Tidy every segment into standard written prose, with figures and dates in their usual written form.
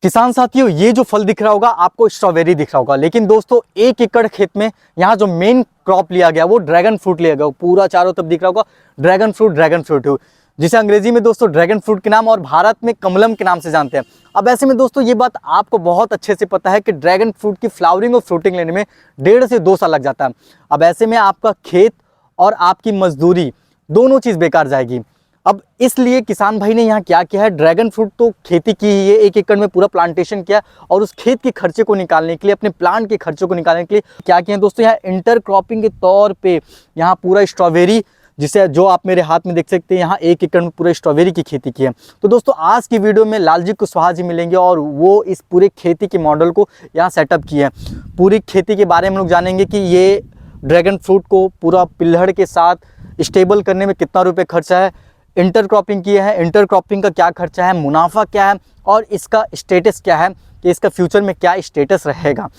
किसान साथियों, ये जो फल दिख रहा होगा आपको स्ट्रॉबेरी दिख रहा होगा, लेकिन दोस्तों 1 एकड़ खेत में यहाँ जो मेन क्रॉप लिया गया वो ड्रैगन फ्रूट लिया गया। पूरा चारों तरफ दिख रहा होगा ड्रैगन फ्रूट जिसे अंग्रेजी में दोस्तों ड्रैगन फ्रूट के नाम और भारत में कमलम के नाम से जानते हैं। अब ऐसे में दोस्तों ये बात आपको बहुत अच्छे से पता है कि ड्रैगन फ्रूट की फ्लावरिंग और फ्रूटिंग लेने में 1.5 से 2 साल लग जाता है। अब ऐसे में आपका खेत और आपकी मजदूरी दोनों चीज़ बेकार जाएगी। अब इसलिए किसान भाई ने यहाँ क्या किया है, ड्रैगन फ्रूट तो खेती की ही है, 1 एकड़ में पूरा प्लांटेशन किया और उस खेत के खर्चे को निकालने के लिए, अपने प्लांट के खर्चे को निकालने के लिए क्या किया है दोस्तों, यहाँ इंटर क्रॉपिंग के तौर पे यहाँ पूरा स्ट्रॉबेरी, जिसे जो आप मेरे हाथ में देख सकते हैं, यहाँ 1 एकड़ में पूरे स्ट्रॉबेरी की खेती की है। तो दोस्तों आज की वीडियो में लालजी कुशवाहा जी मिलेंगे और वो इस पूरे खेती के मॉडल को यहाँ सेटअप किया है। पूरी खेती के बारे में हम लोग जानेंगे कि ये ड्रैगन फ्रूट को पूरा पिल्हड़ के साथ स्टेबल करने में कितना रुपये खर्चा है, इंटर क्रॉपिंग किया है, इंटर क्रॉपिंग का क्या खर्चा है, मुनाफा क्या है और इसका स्टेटस क्या है कि इसका फ्यूचर में क्या स्टेटस रहेगा।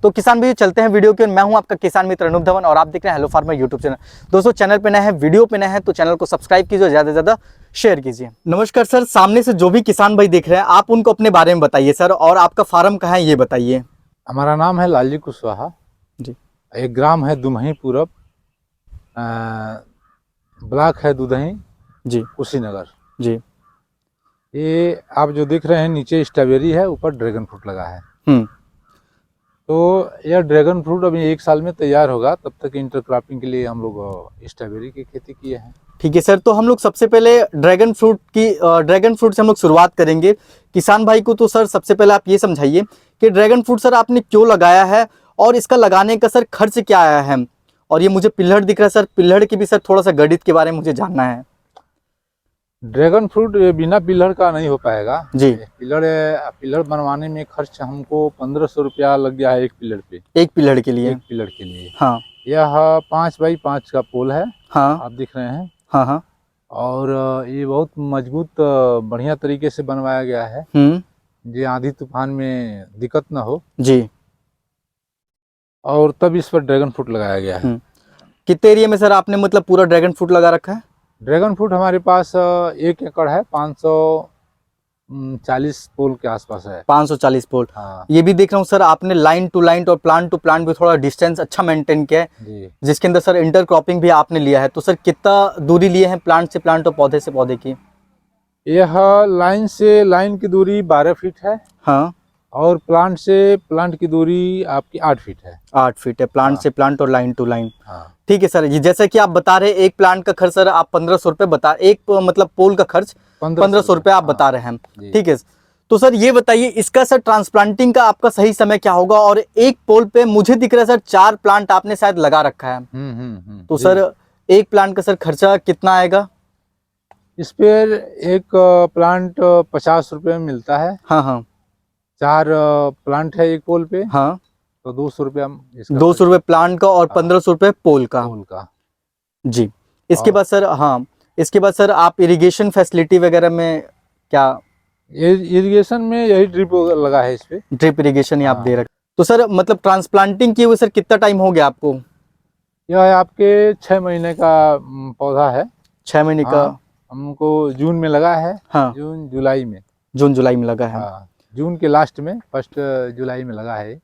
तो किसान भाई चलते हैं वीडियो के। मैं हूं आपका किसान मित्र अनूप धवन और आप देख रहे हैं हेलो फार्मर यूट्यूब चैनल। दोस्तों चैनल पे नए हैं, वीडियो पे नए हैं तो चैनल को सब्सक्राइब कीजिए और ज़्यादा से ज़्यादा शेयर कीजिए। नमस्कार सर, सामने से जो भी किसान भाई देख रहे हैं आप उनको अपने बारे में बताइए सर, और आपका फार्म कहाँ है ये बताइए। हमारा नाम है लालजी कुशवाहा जी। एक ग्राम है दुमही पूरब, ब्लॉक है दुधही जी। कुशीनगर जी। ये आप जो देख रहे हैं नीचे स्ट्रॉबेरी है, ऊपर ड्रैगन फ्रूट लगा है। तो यह ड्रैगन फ्रूट अभी 1 साल में तैयार होगा, तब तक इंटर क्रॉपिंग के लिए हम लोग स्ट्रॉबेरी की खेती किए हैं। ठीक है सर, तो हम लोग सबसे पहले ड्रैगन फ्रूट से हम लोग शुरुआत करेंगे। किसान भाई को तो सर सबसे पहले आप ये समझाइए कि ड्रैगन फ्रूट सर आपने क्यों लगाया है और इसका लगाने का सर खर्च क्या आया है। और ये मुझे पिल्हड़ दिख रहा है सर, पिल्हड़ की भी सर थोड़ा सा गणित के बारे में मुझे जानना है। ड्रैगन फ्रूट बिना पिल्लर का नहीं हो पाएगा जी। पिल्लर बनवाने में खर्च हमको 1500 रुपया लग गया है एक पिल्लर पे, एक पिल्लर के लिए। एक पिल्लर के लिए। हाँ। यह 5 बाई 5 का पोल है। हाँ। आप दिख रहे हैं। हाँ हाँ। और ये बहुत मजबूत बढ़िया तरीके से बनवाया गया है, जो आंधी तूफान में दिक्कत ना हो। जी। और तब इस पर ड्रैगन फ्रूट लगाया गया है। कितने एरिया में सर आपने मतलब पूरा ड्रैगन फ्रूट लगा रखा है? ड्रैगन फ्रूट हमारे पास 1 एकड़ है, 540 पोल के आसपास है। 540 पोल। हाँ। ये भी देख रहा हूँ सर आपने लाइन टू लाइन और प्लांट टू प्लांट भी थोड़ा डिस्टेंस अच्छा मेंटेन किया है जी। जिसके अंदर सर इंटर क्रॉपिंग भी आपने लिया है। तो सर कितना दूरी लिए हैं प्लांट से प्लांट और पौधे से पौधे की? यह लाइन से लाइन की दूरी 12 फीट है। हाँ। और प्लांट से प्लांट की दूरी आपकी 8 फीट है। 8 फीट है प्लांट। हाँ। से प्लांट और लाइन टू लाइन। हाँ। ठीक है सर, ये जैसे कि आप बता रहे एक प्लांट का खर्च सर आप 1500 रुपये बता, एक मतलब पोल का खर्च 1500 रुपये आप बता रहे हैं। ठीक है, तो सर ये बताइए इसका सर ट्रांसप्लांटिंग का आपका सही समय क्या होगा। और एक पोल पे मुझे दिख रहा है सर 4 प्लांट आपने शायद लगा रखा है। तो सर एक प्लांट का सर खर्चा कितना आएगा? इस पर एक प्लांट 50 रुपये में मिलता है। हाँ हाँ। 4 प्लांट है एक पोल पे। हाँ। तो 200 रुपया, 200 रुपये प्लांट का और 1500 रुपये पोल का। जी। इसके बाद सर, हाँ इसके बाद सर आप इरिगेशन फैसिलिटी वगैरह में क्या? इरिगेशन में यही ड्रिप लगा है, इस पे ड्रिप इरिगेशन ही आप दे रखे। तो सर मतलब ट्रांसप्लांटिंग किए हुए सर कितना टाइम हो गया आपको? यह आपके 6 महीने का पौधा है। 6 महीने का। हमको जून में लगा है। हाँ। जून जुलाई में लगा है। हाँ। जून के लास्ट में, 1 जुलाई में लगा है।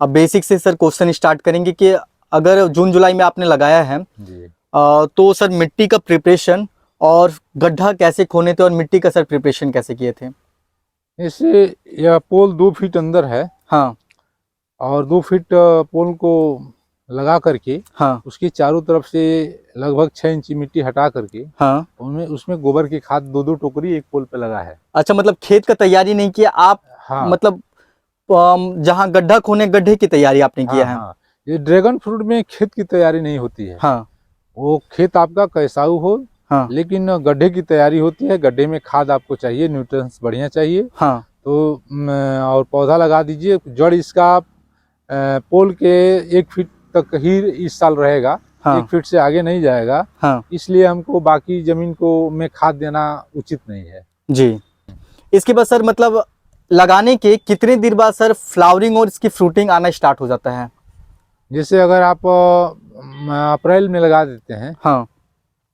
अब बेसिक से सर क्वेश्चन स्टार्ट करेंगे कि अगर जून जुलाई में आपने लगाया है जी। तो सर मिट्टी का प्रिपरेशन और गड्ढा कैसे खोने थे और मिट्टी का सर प्रिपरेशन कैसे किए थे? इससे यह पोल 2 फीट अंदर है। हाँ। और 2 फीट पोल को लगा करके, हाँ, उसकी चारों तरफ से लगभग 6 इंची मिट्टी हटा करके, हाँ, उसमें गोबर की खाद 2-2 टोकरी एक पोल पे लगा है। अच्छा, मतलब खेत का तैयारी नहीं किया आप? हाँ। मतलब जहाँ गड्ढा खोने गड्ढे की तैयारी आपने किया है? हाँ। ये ड्रैगन फ्रूट में खेत की तैयारी नहीं होती है। हाँ। वो खेत आपका कैसाऊ हो, हाँ, लेकिन गड्ढे की तैयारी होती है। गड्ढे में खाद आपको चाहिए, न्यूट्रिएंट्स बढ़िया चाहिए। हाँ। तो और पौधा लगा दीजिए। जड़ इसका पोल के 1 फीट तक ही इस साल रहेगा। हाँ। 1 फीट से आगे नहीं जाएगा। हाँ। इसलिए हमको बाकी जमीन को में खाद देना उचित नहीं है जी। इसके बाद सर मतलब लगाने के कितने दिन बाद सर फ्लावरिंग और इसकी फ्रूटिंग आना स्टार्ट हो जाता है? जैसे अगर आप अप्रैल में लगा देते हैं, हाँ,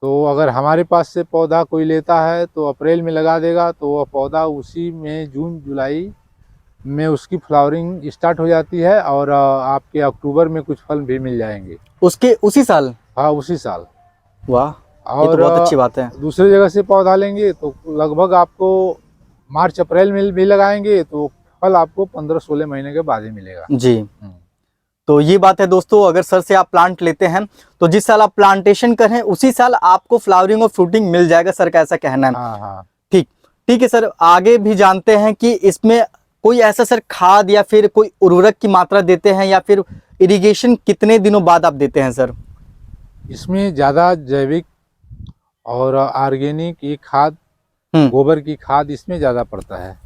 तो अगर हमारे पास से पौधा कोई लेता है तो अप्रैल में लगा देगा, तो वह पौधा उसी में जून जुलाई में उसकी फ्लावरिंग स्टार्ट हो जाती है और आपके अक्टूबर में कुछ फल भी मिल जाएंगे उसके उसी साल। हाँ, उसी साल। वाह, ये तो और बहुत अच्छी बात है। दूसरे जगह से पौधा लेंगे तो लगभग आपको मार्च अप्रैल में भी लगाएंगे तो फल आपको 15-16 महीने के बाद ही मिलेगा जी। तो ये बात है दोस्तों, अगर सर से आप प्लांट लेते हैं तो जिस साल आप प्लांटेशन करें उसी साल आपको फ्लावरिंग और फ्रूटिंग मिल जाएगा, सर का ऐसा कहना है। हाँ हाँ। ठीक, ठीक है सर, आगे भी जानते हैं कि इसमें कोई ऐसा सर खाद या फिर कोई उर्वरक की मात्रा देते हैं या फिर इरिगेशन कितने दिनों बाद आप देते हैं सर? इसमें ज़्यादा जैविक और ऑर्गेनिक ये खाद, गोबर की खाद इसमें ज़्यादा पड़ता है।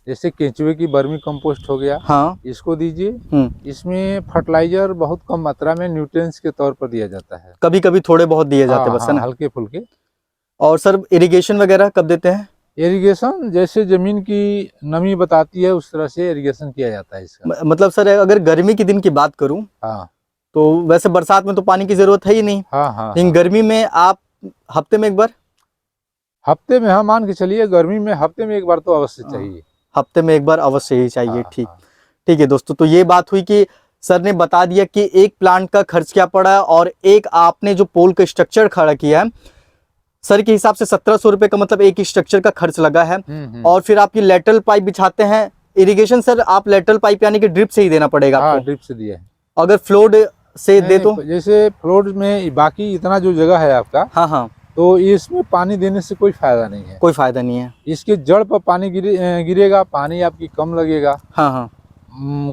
जैसे केंचुए की वर्मी कंपोस्ट हो गया, हाँ, इसको दीजिए। इसमें फर्टिलाइजर बहुत कम मात्रा में न्यूट्रिएंट्स के तौर पर दिया जाता है, कभी कभी थोड़े बहुत दिए जाते हैं बस, है ना? हल्के फुल्के। और सर इरिगेशन वगैरह कब देते हैं? इरिगेशन जैसे जमीन की नमी बताती है उस तरह से इरिगेशन किया जाता है इसका। मतलब सर अगर गर्मी के दिन की बात करूं हाँ, तो वैसे बरसात में तो पानी की जरूरत है ही नहीं। हाँ हाँ, लेकिन गर्मी में आप हफ्ते में एक बार? हफ्ते में, हाँ मान के चलिए गर्मी में हफ्ते में एक बार तो अवश्य चाहिए। हफ्ते में एक बार अवश्य ही चाहिए। हाँ, ठीक, ठीक है दोस्तों, तो ये बात हुई कि सर ने बता दिया कि एक प्लांट का खर्च क्या पड़ा और एक आपने जो पोल का स्ट्रक्चर खड़ा किया है सर के हिसाब से 1700 रुपए का मतलब एक स्ट्रक्चर का खर्च लगा है। और फिर आपकी लेटरल पाइप बिछाते हैं। इरिगेशन सर आप लेटरल पाइप यानी कि ड्रिप से ही देना पड़ेगा आपको? ड्रिप से दिया है। अगर फ्लोड से दे तो? जैसे फ्लोड में बाकी इतना जो जगह है आपका, हाँ हाँ, तो इसमें पानी देने से कोई फायदा नहीं है। कोई फायदा नहीं है। इसके जड़ पर पानी गिरेगा, पानी आपकी कम लगेगा। हाँ हाँ,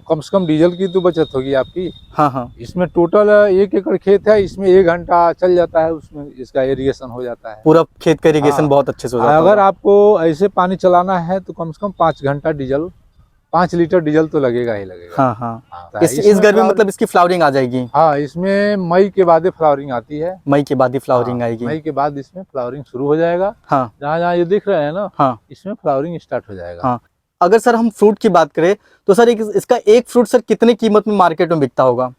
कम से कम डीजल की तो बचत होगी आपकी। हाँ हाँ, इसमें टोटल 1 एकड़ खेत है, इसमें 1 घंटा चल जाता है, उसमें इसका इरिगेशन हो जाता है। पूरा खेत का इरिगेशन हाँ, बहुत अच्छे से हो जाता है। अगर आपको ऐसे पानी चलाना है तो कम से कम 5 घंटा डीजल, 5 लीटर डीजल तो लगेगा ही लगेगा। हाँ हाँ, इस गर्मी में मतलब इसकी फ्लावरिंग आ जाएगी? हाँ, इसमें मई के बाद फ्लावरिंग आती है। मई के बाद ही फ्लावरिंग आएगी? मई के बाद इसमें फ्लावरिंग शुरू हो जाएगा। हाँ, जहाँ जहाँ ये दिख रहे हैं ना, हाँ, इसमें फ्लावरिंग स्टार्ट हो जाएगा। हाँ। अगर सर हम फ्रूट की बात करें तो सर इसका एक फ्रूट सर कितने कीमत में मार्केट में बिकता होगा?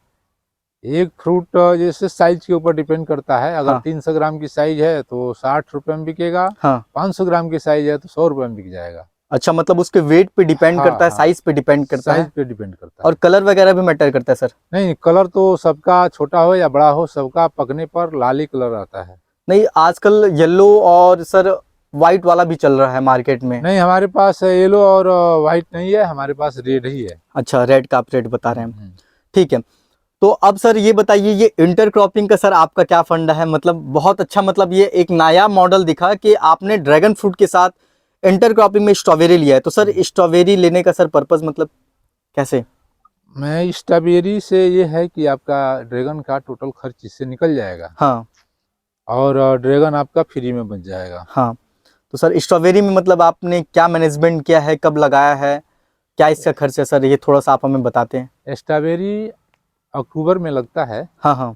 एक फ्रूट जैसे साइज के ऊपर डिपेंड करता है। अगर हाँ, 300 ग्राम की साइज है तो 60 रुपए में बिकेगा। हाँ, 500 ग्राम की साइज है तो 100 रुपए में बिक जाएगा। अच्छा, मतलब उसके वेट पे डिपेंड करता है, साइज पे डिपेंड करता है? साइज पे डिपेंड करता है। और कलर वगैरह भी मैटर करता है सर? नहीं, कलर तो सबका छोटा हो या बड़ा हो, सबका पकने पर लाल ही कलर आता है। नहीं, आजकल येलो और सर व्हाइट वाला भी चल रहा है मार्केट में। नहीं, हमारे पास येलो और व्हाइट नहीं है, हमारे पास रेड ही है। अच्छा, रेड का आप रेट बता रहे हैं। ठीक है, तो अब सर ये बताइए, ये इंटरक्रॉपिंग का सर आपका क्या फंडा है? मतलब बहुत अच्छा, मतलब ये एक नया मॉडल दिखा कि आपने ड्रैगन फ्रूट के साथ इंटरक्रॉपिंग में स्ट्रॉबेरी लिया है। तो सर स्ट्रॉबेरी लेने का सर पर्पस मतलब कैसे? मैं स्ट्रॉबेरी से ये है कि आपका ड्रैगन का टोटल खर्च इससे निकल जाएगा। हाँ, और ड्रैगन आपका फ्री में बच जाएगा। हाँ, तो सर स्ट्रॉबेरी में मतलब आपने क्या मैनेजमेंट किया है, कब लगाया है, क्या इसका खर्च है सर, ये थोड़ा सा आप हमें बताते हैं। स्ट्रॉबेरी अक्टूबर में लगता है। हाँ हाँ,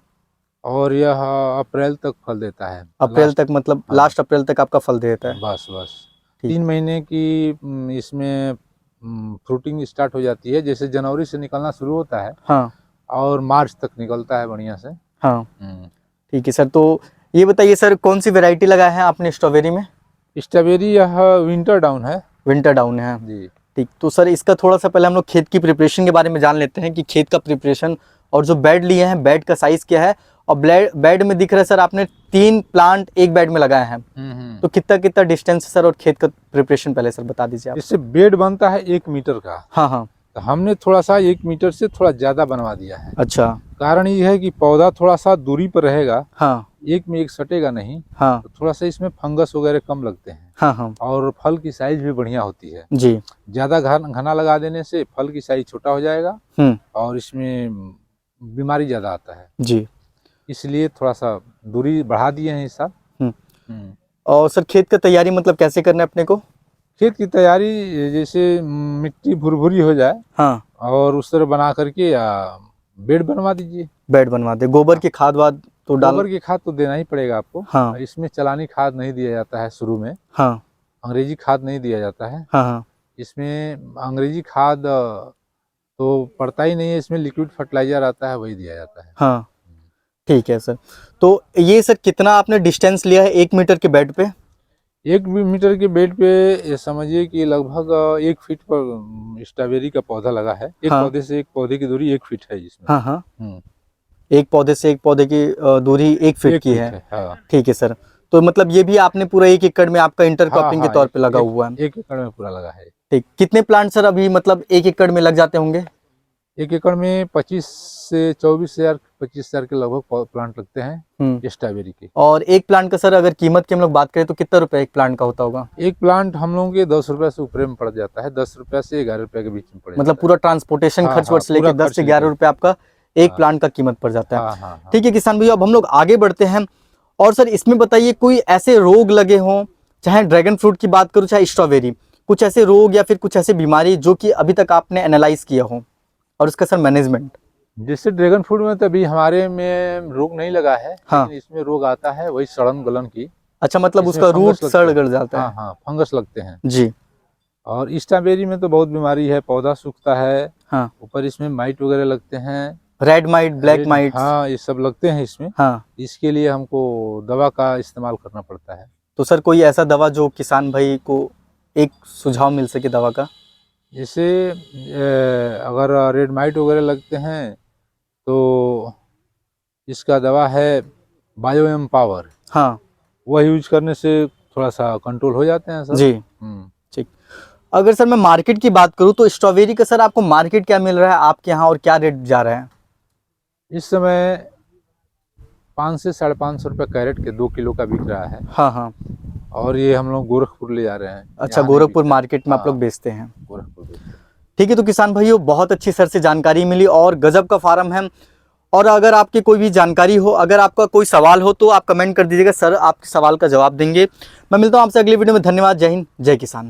और यह अप्रैल तक फल देता है। अप्रैल तक, मतलब लास्ट अप्रैल तक आपका फल देता है? बस बस 3 महीने की इसमें फ्रूटिंग स्टार्ट हो जाती है। जैसे जनवरी से निकलना शुरू होता है। हाँ, और मार्च तक निकलता है बढ़िया से। हाँ, ठीक है सर। तो ये बताइए सर, कौन सी वैरायटी लगाया है आपने स्ट्रॉबेरी में? स्ट्रॉबेरी यह विंटर डाउन है। विंटर डाउन है जी। ठीक, तो सर इसका थोड़ा सा पहले हम लोग खेत की प्रिपरेशन के बारे में जान लेते हैं कि खेत का प्रिपरेशन और जो बेड लिए हैं, बेड का साइज क्या है। और बेड में दिख रहा है सर आपने 3 प्लांट एक बेड में लगाए हैं। तो कितना कितना डिस्टेंस सर, और खेत का प्रिपरेशन पहले सर बता दीजिए आप। इससे बेड बनता है 1 मीटर का। हाँ हाँ, तो हमने थोड़ा सा 1 मीटर से थोड़ा ज्यादा बनवा दिया है। अच्छा, कारण ये है कि पौधा थोड़ा सा दूरी पर रहेगा। हाँ, एक में एक सटेगा नहीं। हाँ, तो थोड़ा सा इसमें फंगस वगैरह कम लगते हैं। हाँ, हाँ, और फल की साइज भी बढ़िया होती है जी। ज्यादा घना लगा देने से फल की साइज छोटा हो जाएगा और इसमें बीमारी ज्यादा आता है जी, इसलिए थोड़ा सा दूरी बढ़ा दिए हैं इस साल। और सर खेत का तैयारी मतलब कैसे करना है अपने को? खेत की तैयारी जैसे मिट्टी भुरभुरी हो जाए, हाँ, और उस तरह बना करके बेड बनवा दीजिए। बेड बनवा दे। गोबर की खाद वाद तो गोबर की खाद तो देना ही पड़ेगा आपको। हाँ, इसमें चलानी खाद नहीं दिया जाता है शुरू में। हाँ, अंग्रेजी खाद नहीं दिया जाता है। हाँ, हाँ, इसमें अंग्रेजी खाद तो पड़ता ही नहीं है, इसमें लिक्विड फर्टिलाइजर आता है, वही दिया जाता है। हाँ, ठीक है सर। तो ये सर कितना आपने डिस्टेंस लिया है 1 मीटर के बेड पे? 1 मीटर के बेड पे ये समझिए कि लगभग 1 फीट पर स्ट्रॉबेरी का पौधा लगा है। एक हाँ। पौधे से एक पौधे की दूरी 1 फीट है इसमें। हाँ हाँ, एक पौधे से एक पौधे की दूरी 1 फीट की है। हाँ। ठीक है सर। तो मतलब ये भी आपने पूरा 1 एकड़ में आपका इंटरक्रॉपिंग के तौर पे लगा हुआ है? 1 एकड़ में पूरा लगा है। ठीक, कितने प्लांट सर अभी मतलब 1 एकड़ में लग जाते होंगे? 1 एकड़ में 25 से 24,000 के लगभग प्लांट लगते हैं स्ट्रॉबेरी के। और एक प्लांट का सर अगर कीमत की हम लोग बात करें तो कितना रुपए एक प्लांट का होता होगा? एक प्लांट हम लोगों के 10 रुपए से ऊपर में पड़ जाता है। 10 रुपए से 11 रुपए के बीच में पड़ जाता है। मतलब पूरा ट्रांसपोर्टेशन खर्च वर्च लेके 10 से 11 रुपए आपका एक प्लांट का कीमत पड़ जाता है। ठीक है किसान भैया, अब हम लोग आगे बढ़ते हैं। और सर इसमें बताइए कोई ऐसे रोग लगे हों, चाहे ड्रैगन फ्रूट की बात करूं चाहे स्ट्रॉबेरी, कुछ ऐसे रोग या फिर कुछ ऐसी बीमारी जो कि अभी तक आपने एनालाइज किया हो और उसका सर मैनेजमेंट? जैसे ड्रैगन फ्रूट में तो अभी हमारे में रोग नहीं लगा है। हाँ। लेकिन इसमें रोग आता है वही सड़न गलन की। अच्छा, मतलब उसका रूट सड़ गड़ जाता है? हाँ हाँ, फंगस लगते हैं जी। और स्ट्रॉबेरी में तो बहुत बीमारी है, पौधा सूखता है। हाँ। ऊपर इसमें माइट वगैरह लगते हैं, रेड माइट, ब्लैक माइट। हाँ, ये सब लगते हैं इसमें। हाँ। इसके लिए हमको दवा का इस्तेमाल करना पड़ता है। तो सर कोई ऐसा दवा जो किसान भाई को एक सुझाव मिल सके दवा का? जैसे अगर रेड माइट वगैरह लगते हैं तो इसका दवा है बायो एम्पावर। हाँ, वह यूज करने से थोड़ा सा कंट्रोल हो जाते हैं सर। जी। ठीक। अगर सर मैं मार्केट की बात करूं तो स्ट्रॉबेरी का सर आपको मार्केट क्या मिल रहा है आपके यहाँ और क्या रेट जा रहा है? इस समय 500 से 550 रुपये कैरेट के 2 किलो का बिक रहा है। हाँ हाँ। और ये हम लोग गोरखपुर ले जा रहे हैं। अच्छा, गोरखपुर मार्केट में आप लोग बेचते हैं? गोरखपुर बेचते हैं। ठीक है, तो किसान भाइयों बहुत अच्छी सर से जानकारी मिली और गजब का फार्म है। और अगर आपकी कोई भी जानकारी हो, अगर आपका कोई सवाल हो तो आप कमेंट कर दीजिएगा, सर आपके सवाल का जवाब देंगे। मैं मिलता हूँ आपसे अगली वीडियो में। धन्यवाद। जय हिंद, जय किसान।